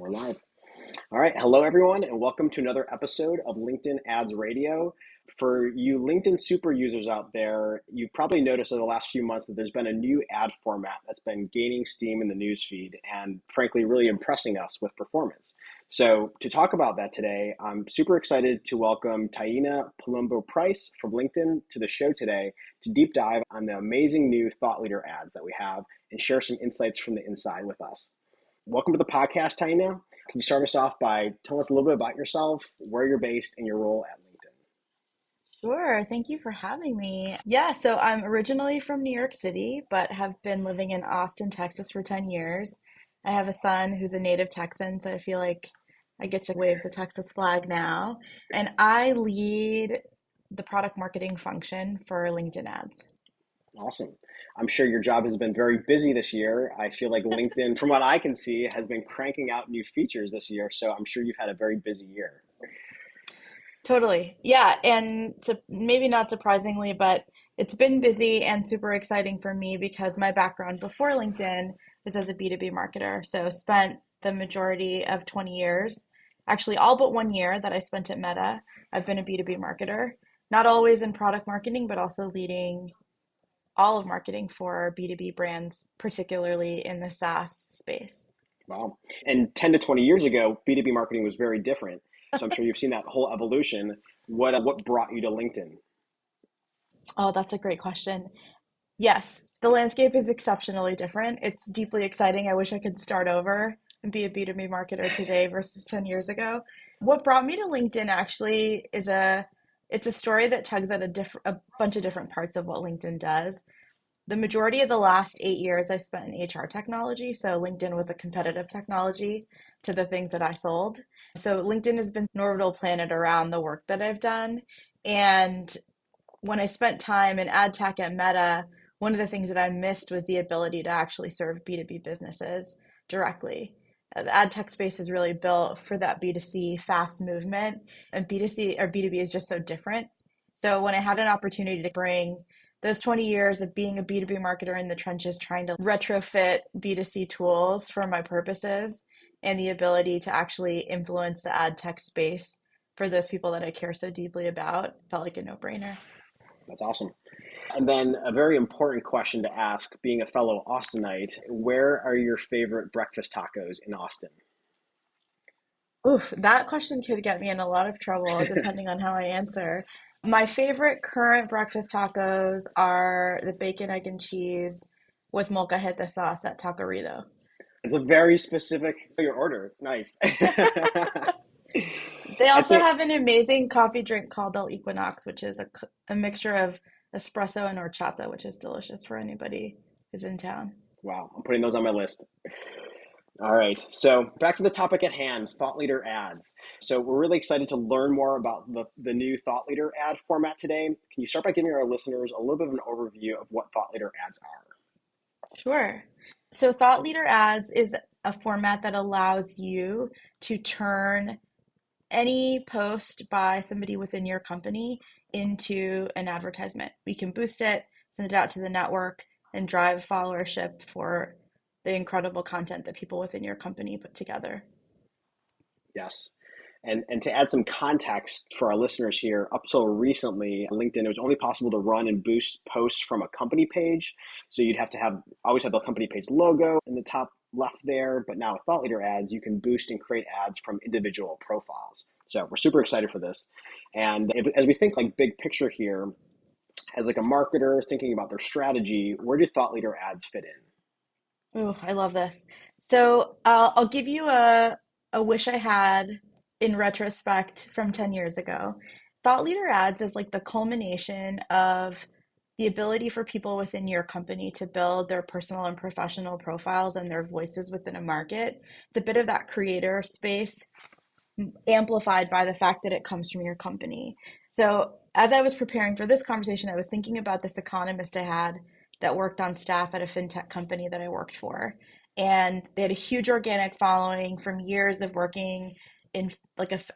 We're live. All right. Hello, everyone, and welcome to another episode of LinkedIn Ads Radio. For you LinkedIn super users out there, you've probably noticed over the last few months that there's been a new ad format that's been gaining steam in the newsfeed and, frankly, really impressing us with performance. So, to talk about that today, I'm super excited to welcome Taina Palumbo Price from LinkedIn to the show today to deep dive on the amazing new thought leader ads that we have and share some insights from the inside with us. Welcome to the podcast, Taina. Can you start us off by telling us a little bit about yourself, where you're based, and your role at LinkedIn? Sure. Thank you for having me. Yeah, so I'm originally from New York City, but have been living in Austin, Texas for 10 years. I have a son who's a native Texan, so I feel like I get to wave the Texas flag now. And I lead the product marketing function for LinkedIn ads. Awesome. I'm sure your job has been very busy this year. I feel like LinkedIn, from what I can see, has been cranking out new features this year. So I'm sure you've had a very busy year. Totally. Yeah, and maybe not surprisingly, but it's been busy and super exciting for me because my background before LinkedIn is as a B2B marketer. So spent the majority of 20 years, actually all but 1 year that I spent at Meta, I've been a B2B marketer, not always in product marketing, but also leading all of marketing for B2B brands, particularly in the SaaS space. Wow. And 10 to 20 years ago, B2B marketing was very different. So I'm sure you've seen that whole evolution. What brought you to LinkedIn? Oh, that's a great question. Yes, the landscape is exceptionally different. It's deeply exciting. I wish I could start over and be a B2B marketer today versus 10 years ago. What brought me to LinkedIn actually is it's a story that tugs at a bunch of different parts of what LinkedIn does. The majority of the last 8 years I've spent in HR technology, so LinkedIn was a competitive technology to the things that I sold. So LinkedIn has been an orbital planet around the work that I've done. And when I spent time in ad tech at Meta, one of the things that I missed was the ability to actually serve B2B businesses directly. The ad tech space is really built for that B2C fast movement, and B2C or B2B is just so different. So when I had an opportunity to bring those 20 years of being a B2B marketer in the trenches, trying to retrofit B2C tools for my purposes, and the ability to actually influence the ad tech space for those people that I care so deeply about, felt like a no-brainer. That's awesome. And then a very important question to ask, being a fellow Austinite, where are your favorite breakfast tacos in Austin? Oof, that question could get me in a lot of trouble depending on how I answer. My favorite current breakfast tacos are the bacon, egg, and cheese with molcajete sauce at Taquerito. It's a very specific your order. Nice. They I also think, have an amazing coffee drink called El Equinox, which is a mixture of espresso and horchata, which is delicious for anybody who's in town. wow, I'm putting those on my list. All right, so back to the topic at hand, thought leader ads. So we're really excited to learn more about the new thought leader ad format today. Can you start by giving our listeners a little bit of an overview of what thought leader ads are? Sure. So Thought Leader Ads is a format that allows you to turn any post by somebody within your company into an advertisement. We can boost it, send it out to the network, and drive followership for the incredible content that people within your company put together. Yes. And to add some context for our listeners here, up till recently, LinkedIn, it was only possible to run and boost posts from a company page. So you'd have to have always have the company page logo in the top left there. But now with Thought Leader ads, you can boost and create ads from individual profiles. So we're super excited for this. And as we think like big picture here, as like a marketer thinking about their strategy, where do Thought Leader ads fit in? Oh, I love this. So I'll give you a wish I had in retrospect from 10 years ago. Thought Leader Ads is like the culmination of the ability for people within your company to build their personal and professional profiles and their voices within a market. It's a bit of that creator space amplified by the fact that it comes from your company. So, as I was preparing for this conversation, I was thinking about this economist I had that worked on staff at a fintech company that I worked for. And they had a huge organic following from years of working in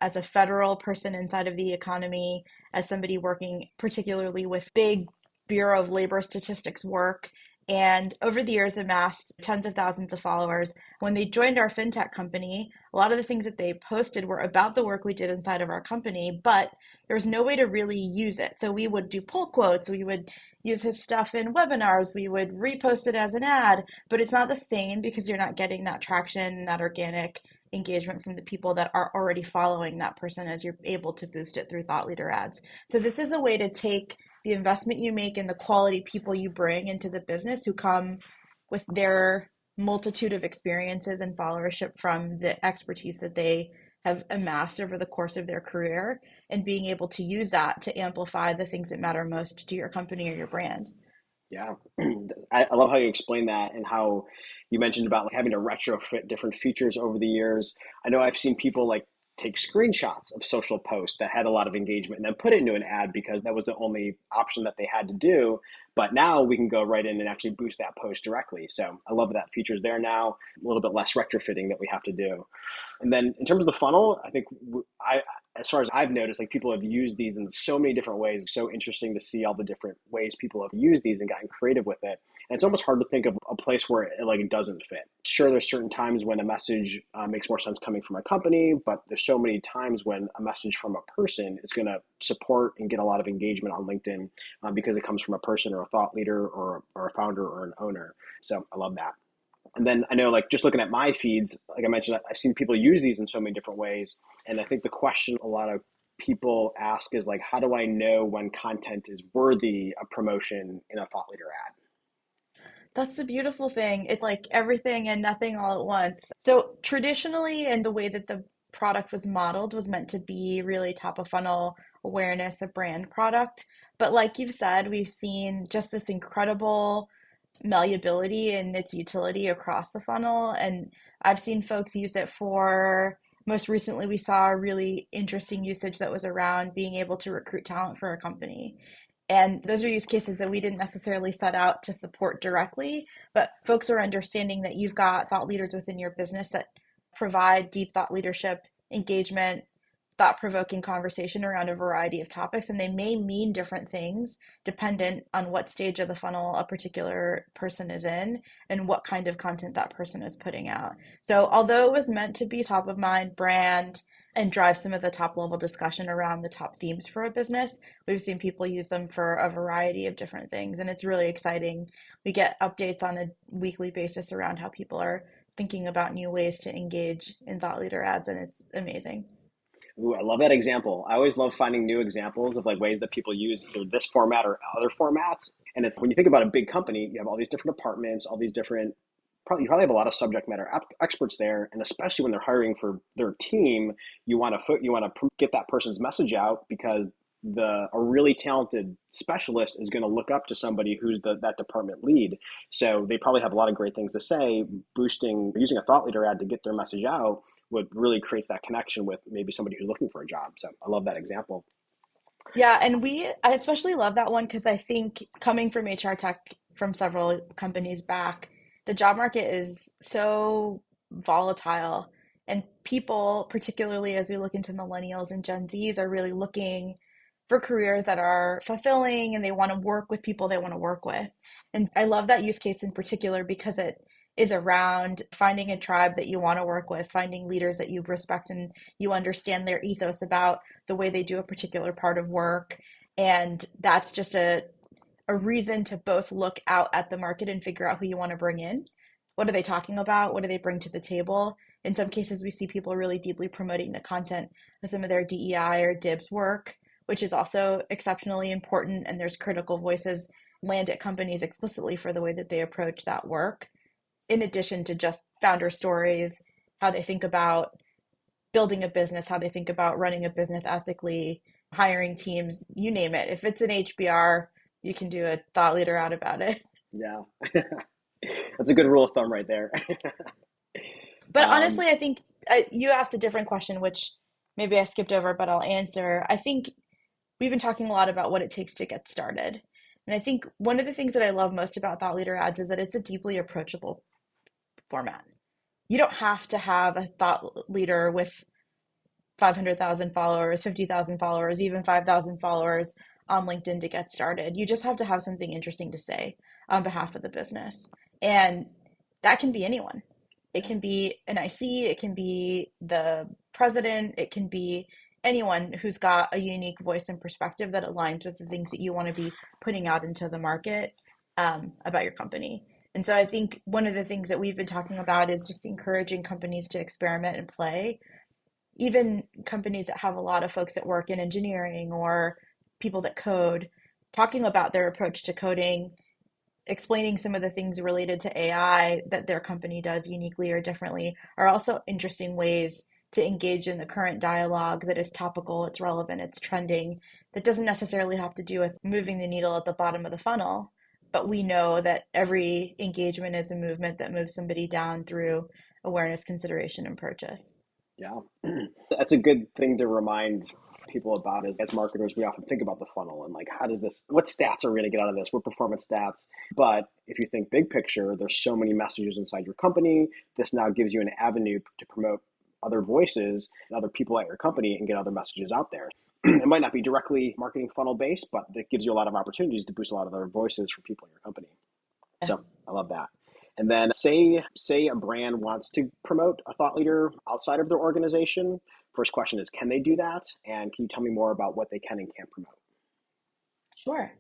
as a federal person inside of the economy, as somebody working particularly with big Bureau of Labor Statistics work and over the years amassed tens of thousands of followers. When they joined our fintech company, a lot of the things that they posted were about the work we did inside of our company, but there was no way to really use it. So we would do pull quotes, we would use his stuff in webinars, we would repost it as an ad, but it's not the same because you're not getting that traction, that organic engagement from the people that are already following that person as you're able to boost it through thought leader ads. So this is a way to take the investment you make and the quality people you bring into the business who come with their multitude of experiences and followership from the expertise that they have amassed over the course of their career and being able to use that to amplify the things that matter most to your company or your brand. Yeah, I love how you explain that and how you mentioned about like having to retrofit different features over the years. I know I've seen people like take screenshots of social posts that had a lot of engagement and then put it into an ad because that was the only option that they had to do. But now we can go right in and actually boost that post directly. So I love that feature's there now, a little bit less retrofitting that we have to do. And then in terms of the funnel, I think as far as I've noticed, like people have used these in so many different ways. It's so interesting to see all the different ways people have used these and gotten creative with it. And it's almost hard to think of a place where it like doesn't fit. Sure, there's certain times when a message makes more sense coming from a company, but there's so many times when a message from a person is going to support and get a lot of engagement on LinkedIn because it comes from a person or a thought leader or a founder or an owner. So I love that. And then I know, like, just looking at my feeds, like I mentioned, I've seen people use these in so many different ways. And I think the question a lot of people ask is, like, how do I know when content is worthy of promotion in a thought leader ad? That's the beautiful thing. It's like everything and nothing all at once. So traditionally, and the way that the product was modeled was meant to be really top of funnel awareness, a brand product. But like you've said, we've seen just this incredible malleability in its utility across the funnel. And I've seen folks use it for, most recently, we saw a really interesting usage that was around being able to recruit talent for a company. And those are use cases that we didn't necessarily set out to support directly, but folks are understanding that you've got thought leaders within your business that provide deep thought leadership, engagement, thought provoking conversation around a variety of topics. And they may mean different things dependent on what stage of the funnel a particular person is in and what kind of content that person is putting out. So, although it was meant to be top of mind brand, and drive some of the top level discussion around the top themes for a business. We've seen people use them for a variety of different things, and it's really exciting. We get updates on a weekly basis around how people are thinking about new ways to engage in thought leader ads, and it's amazing. Ooh, I love that example. I always love finding new examples of like ways that people use either this format or other formats. And it's when you think about a big company, you have all these different departments, all these different you probably have a lot of subject matter experts there, and especially when they're hiring for their team, you want to get that person's message out because the a really talented specialist is going to look up to somebody who's that department lead. So they probably have a lot of great things to say. Boosting using a thought leader ad to get their message out would really creates that connection with maybe somebody who's looking for a job. So I love that example. Yeah, and I especially love that one because I think coming from HR tech from several companies back, the job market is so volatile. And people, particularly as we look into millennials and Gen Zs, are really looking for careers that are fulfilling and they want to work with people they want to work with. And I love that use case in particular because it is around finding a tribe that you want to work with, finding leaders that you respect and you understand their ethos about the way they do a particular part of work. And that's just a reason to both look out at the market and figure out who you want to bring in. What are they talking about? What do they bring to the table? In some cases, we see people really deeply promoting the content of some of their DEI or DIBS work, which is also exceptionally important. And there's critical voices land at companies explicitly for the way that they approach that work, in addition to just founder stories, how they think about building a business, how they think about running a business ethically, hiring teams, you name it. If it's an HBR, you can do a thought leader out about it. Yeah, that's a good rule of thumb right there. But um, honestly, I think you asked a different question, which maybe I skipped over, but I'll answer. I think we've been talking a lot about what it takes to get started. And I think one of the things that I love most about Thought Leader Ads is that it's a deeply approachable format. You don't have to have a thought leader with 500,000 followers, 50,000 followers, even 5,000 followers on LinkedIn to get started. You just have to have something interesting to say. on behalf of the business. And that can be anyone. It Yeah. can be an IC, it can be the president, it can be anyone who's got a unique voice and perspective that aligns with the things that you want to be putting out into the market about your company. And so I think one of the things that we've been talking about is just encouraging companies to experiment and play. Even companies that have a lot of folks that work in engineering or people that code, talking about their approach to coding, explaining some of the things related to AI that their company does uniquely or differently are also interesting ways to engage in the current dialogue that is topical, it's relevant, it's trending, that doesn't necessarily have to do with moving the needle at the bottom of the funnel. But we know that every engagement is a movement that moves somebody down through awareness, consideration, and purchase. Yeah. That's a good thing to remind people about is as marketers, we often think about the funnel and like, how does this, what stats are we going to get out of this? What performance stats? But if you think big picture, there's so many messages inside your company. This now gives you an avenue to promote other voices, other people at your company and get other messages out there. It might not be directly marketing funnel based, but it gives you a lot of opportunities to boost a lot of other voices for people in your company. Yeah. So I love that. And then say a brand wants to promote a thought leader outside of their organization. First question is, can they do that? And can you tell me more about what they can and can't promote? Sure.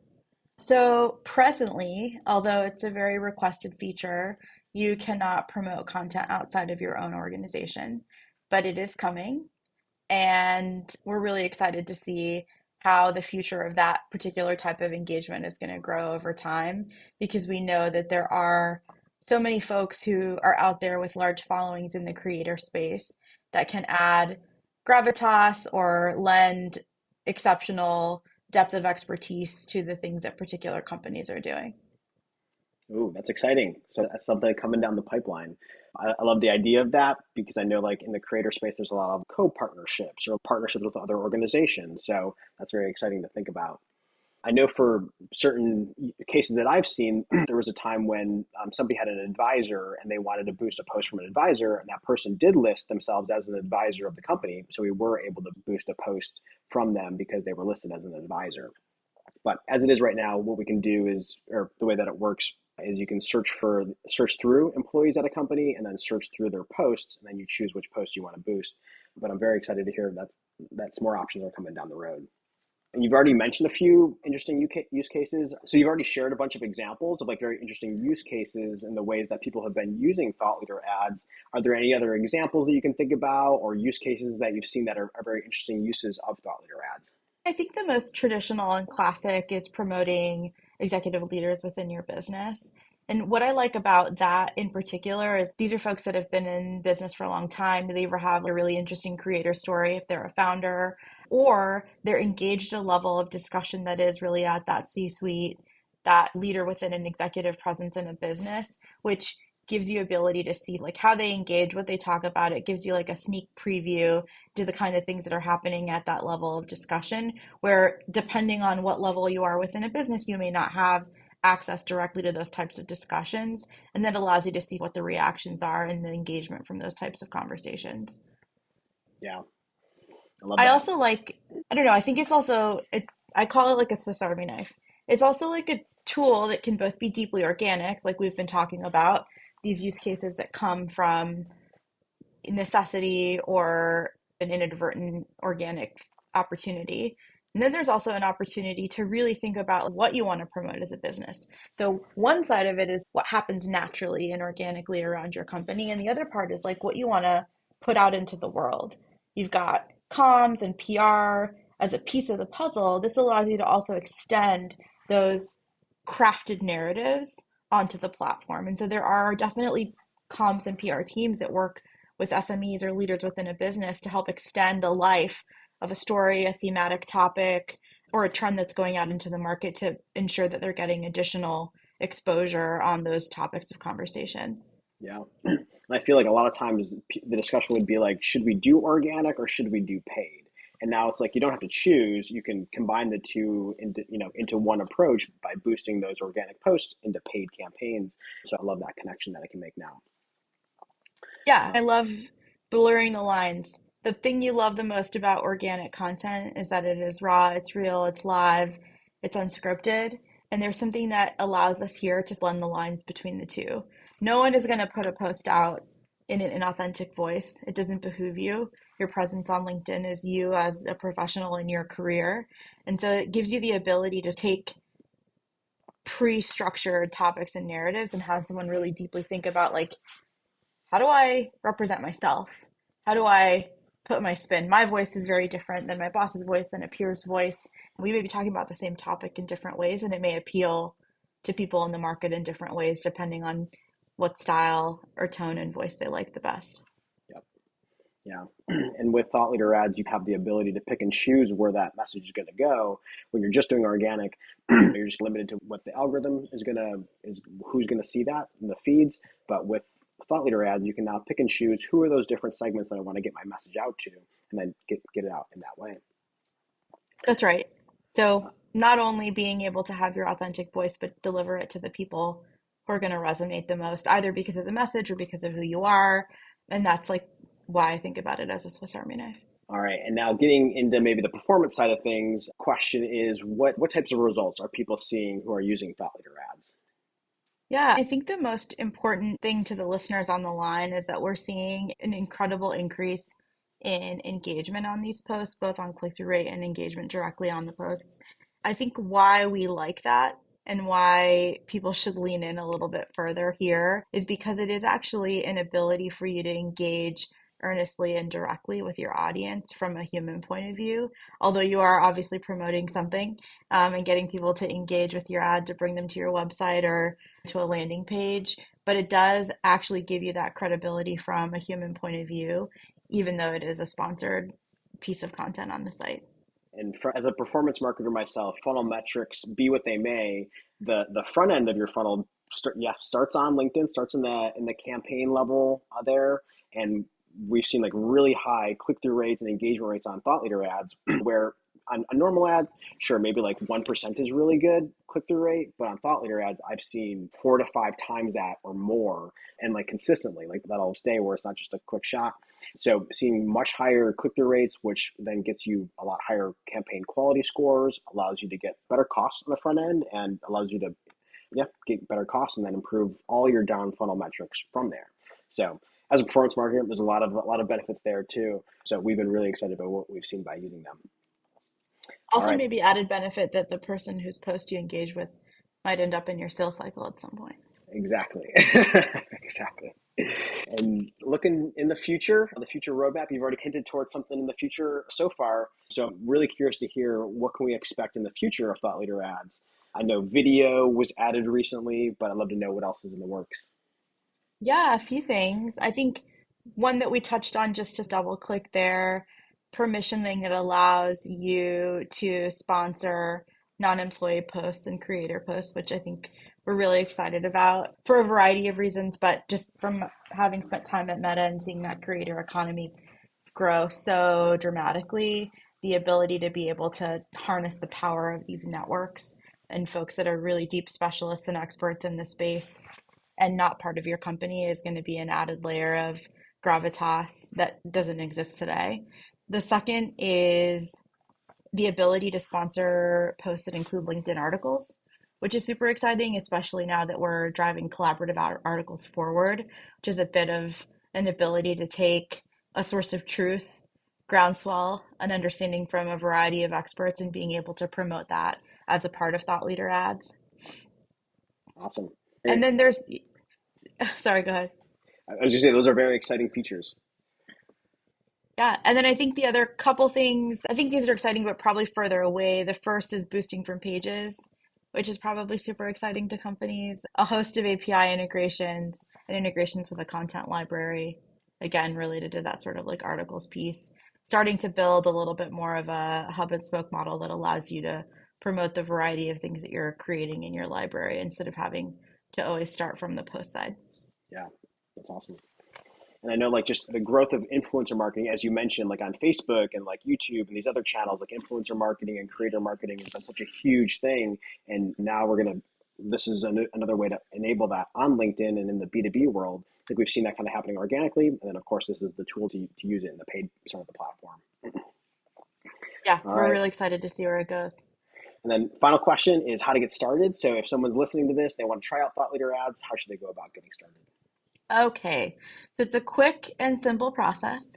So presently, although it's a very requested feature, you cannot promote content outside of your own organization, but it is coming. And we're really excited to see how the future of that particular type of engagement is going to grow over time because we know that there are so many folks who are out there with large followings in the creator space that can add gravitas or lend exceptional depth of expertise to the things that particular companies are doing. Ooh, that's exciting. So that's something coming down the pipeline. I love the idea of that because I know like in the creator space, there's a lot of co-partnerships or partnerships with other organizations. So that's very exciting to think about. I know for certain cases that I've seen, there was a time when somebody had an advisor and they wanted to boost a post from an advisor, and that person did list themselves as an advisor of the company. So we were able to boost a post from them because they were listed as an advisor. But as it is right now, what we can do is, or the way that it works is you can search through employees at a company and then search through their posts, and then you choose which posts you want to boost. But I'm very excited to hear that's more options are coming down the road. And you've already mentioned a few interesting use cases. So you've already shared a bunch of examples of like very interesting use cases and the ways that people have been using thought leader ads. Are there any other examples that you can think about or use cases that you've seen that are very interesting uses of thought leader ads? I think the most traditional and classic is promoting executive leaders within your business. And what I like about that in particular is these are folks that have been in business for a long time. They either have a really interesting creator story if they're a founder, or they're engaged at a level of discussion that is really at that C suite, that leader within an executive presence in a business, which gives you ability to see like how they engage, what they talk about. It gives you like a sneak preview to the kind of things that are happening at that level of discussion, where depending on what level you are within a business, you may not have access directly to those types of discussions. And that allows you to see what the reactions are and the engagement from those types of conversations. Yeah, I love I that. also like, I don't know, I think it's also, I call it like a Swiss Army knife. It's also like a tool that can both be deeply organic, like we've been talking about, these use cases that come from necessity or an inadvertent organic opportunity. And then there's also an opportunity to really think about what you want to promote as a business. So one side of it is what happens naturally and organically around your company, and the other part is like what you want to put out into the world. You've got comms and PR as a piece of the puzzle. This allows you to also extend those crafted narratives onto the platform. And so there are definitely comms and PR teams that work with SMEs or leaders within a business to help extend the life of a story, a thematic topic, or a trend that's going out into the market to ensure that they're getting additional exposure on those topics of conversation. Yeah. And I feel like a lot of times the discussion would be like, should we do organic or should we do paid? And now it's like you don't have to choose. You can combine the two into one approach by boosting those organic posts into paid campaigns. So I love that connection that I can make now. Yeah, I love blurring the lines. The thing you love the most about organic content is that it is raw, it's real, it's live, it's unscripted. And there's something that allows us here to blend the lines between the two. No one is going to put a post out in an inauthentic voice. It doesn't behoove you. Your presence on LinkedIn is you as a professional in your career. And so it gives you the ability to take pre-structured topics and narratives and have someone really deeply think about, like, how do I represent myself? How do I put my spin? My voice is very different than my boss's voice and a peer's voice. We may be talking about the same topic in different ways, and it may appeal to people in the market in different ways depending on what style or tone and voice they like the best. Yep. Yeah. And with thought leader ads, you have the ability to pick and choose where that message is going to go. When you're just doing organic, you're just limited to what the algorithm is who's going to see that in the feeds. But with thought leader ads, you can now pick and choose who are those different segments that I want to get my message out to, and then get it out in that way. That's right. So not only being able to have your authentic voice, but deliver it to the people who are going to resonate the most, either because of the message or because of who you are. And that's like why I think about it as a Swiss Army knife. All right, and now getting into maybe the performance side of things, question is what types of results are people seeing who are using thought leader ads? Yeah, I think the most important thing to the listeners on the line is that we're seeing an incredible increase in engagement on these posts, both on click-through rate and engagement directly on the posts. I think why we like that and why people should lean in a little bit further here is because it is actually an ability for you to engage earnestly and directly with your audience from a human point of view. Although you are obviously promoting something and getting people to engage with your ad to bring them to your website or to a landing page, but it does actually give you that credibility from a human point of view, even though it is a sponsored piece of content on the site. And as a performance marketer myself, funnel metrics be what they may, the front end of your funnel starts on LinkedIn, starts in the campaign level there, and we've seen like really high click through rates and engagement rates on thought leader ads, where on a normal ad, sure, maybe like 1% is really good click through rate, but on thought leader ads, I've seen 4 to 5 times that or more, and like consistently, like that'll stay where it's not just a quick shot. So seeing much higher click-through rates, which then gets you a lot higher campaign quality scores, allows you to get better costs on the front end and allows you to get better costs and then improve all your down funnel metrics from there. So as a performance marketer, there's a lot of benefits there too. So we've been really excited about what we've seen by using them. All Also, right. maybe added benefit that the person whose post you engage with might end up in your sales cycle at some point. Exactly. Exactly. And looking in the future roadmap, you've already hinted towards something in the future so far. So I'm really curious to hear what can we expect in the future of Thought Leader ads. I know video was added recently, but I'd love to know what else is in the works. Yeah, a few things. I think one that we touched on, just to double click there, permission thing that allows you to sponsor non-employee posts and creator posts, which I think we're really excited about for a variety of reasons, but just from having spent time at Meta and seeing that creator economy grow so dramatically, the ability to be able to harness the power of these networks and folks that are really deep specialists and experts in the space and not part of your company is going to be an added layer of gravitas that doesn't exist today. The second is the ability to sponsor posts that include LinkedIn articles, which is super exciting, especially now that we're driving collaborative articles forward, which is a bit of an ability to take a source of truth, groundswell, an understanding from a variety of experts, and being able to promote that as a part of thought leader ads. Awesome. And then there's, sorry, go ahead. I was just saying those are very exciting features. Yeah, and then I think the other couple things, I think these are exciting, but probably further away. The first is boosting from pages, which is probably super exciting to companies. A host of API integrations and integrations with a content library, again, related to that sort of like articles piece. Starting to build a little bit more of a hub and spoke model that allows you to promote the variety of things that you're creating in your library instead of having to always start from the post side. Yeah, that's awesome. And I know like just the growth of influencer marketing, as you mentioned, like on Facebook and like YouTube and these other channels, like influencer marketing and creator marketing has been such a huge thing. And now this is another way to enable that on LinkedIn and in the B2B world. I think we've seen that kind of happening organically. And then of course, this is the tool to use it in the paid side of the platform. Yeah, All we're right. really excited to see where it goes. And then final question is how to get started. So if someone's listening to this, they want to try out Thought Leader ads, how should they go about getting started? Okay, so it's a quick and simple process.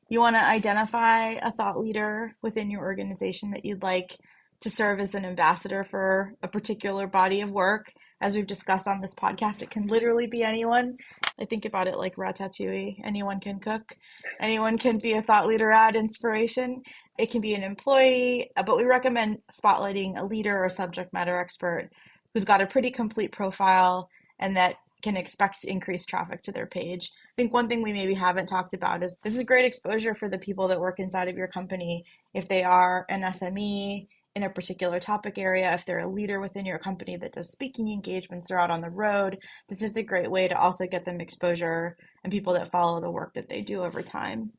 You want to identify a thought leader within your organization that you'd like to serve as an ambassador for a particular body of work. As we've discussed on this podcast, it can literally be anyone. I think about it like Ratatouille. Anyone can cook. Anyone can be a thought leader ad inspiration. It can be an employee, but we recommend spotlighting a leader or subject matter expert who's got a pretty complete profile and that can expect increased traffic to their page. I think one thing we maybe haven't talked about is this is great exposure for the people that work inside of your company. If they are an SME in a particular topic area, if they're a leader within your company that does speaking engagements or out on the road, this is a great way to also get them exposure and people that follow the work that they do over time.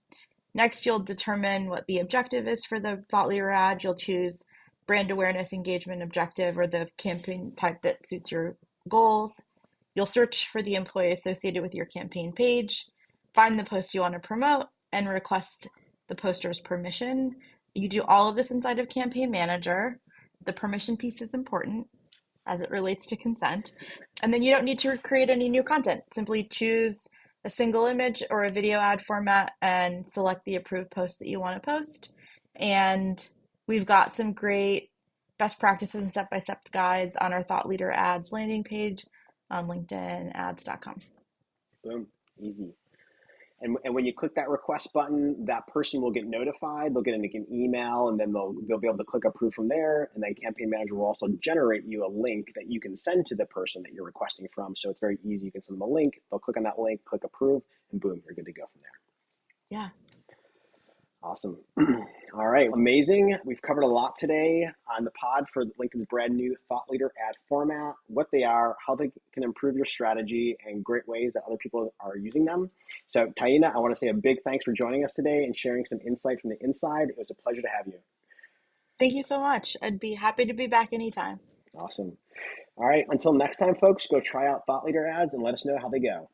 Next, you'll determine what the objective is for the thought leader ad. You'll choose brand awareness engagement objective or the campaign type that suits your goals. You'll search for the employee associated with your campaign page, find the post you want to promote, and request the poster's permission. You do all of this inside of Campaign Manager. The permission piece is important as it relates to consent. And then you don't need to create any new content. Simply choose a single image or a video ad format and select the approved post that you want to post. And we've got some great best practices and step-by-step guides on our Thought Leader Ads landing page on linkedinads.com. Boom, easy. And when you click that request button, that person will get notified. They'll get an email, and then they'll be able to click approve from there. And then Campaign Manager will also generate you a link that you can send to the person that you're requesting from. So it's very easy. You can send them a link. They'll click on that link, click approve, and boom, you're good to go from there. Yeah. Awesome. All right, amazing. We've covered a lot today on the pod for LinkedIn's brand new Thought Leader ad format, what they are, how they can improve your strategy, and great ways that other people are using them. So, Taina, I want to say a big thanks for joining us today and sharing some insight from the inside. It was a pleasure to have you. Thank you so much. I'd be happy to be back anytime. Awesome. All right, until next time, folks, go try out Thought Leader ads and let us know how they go.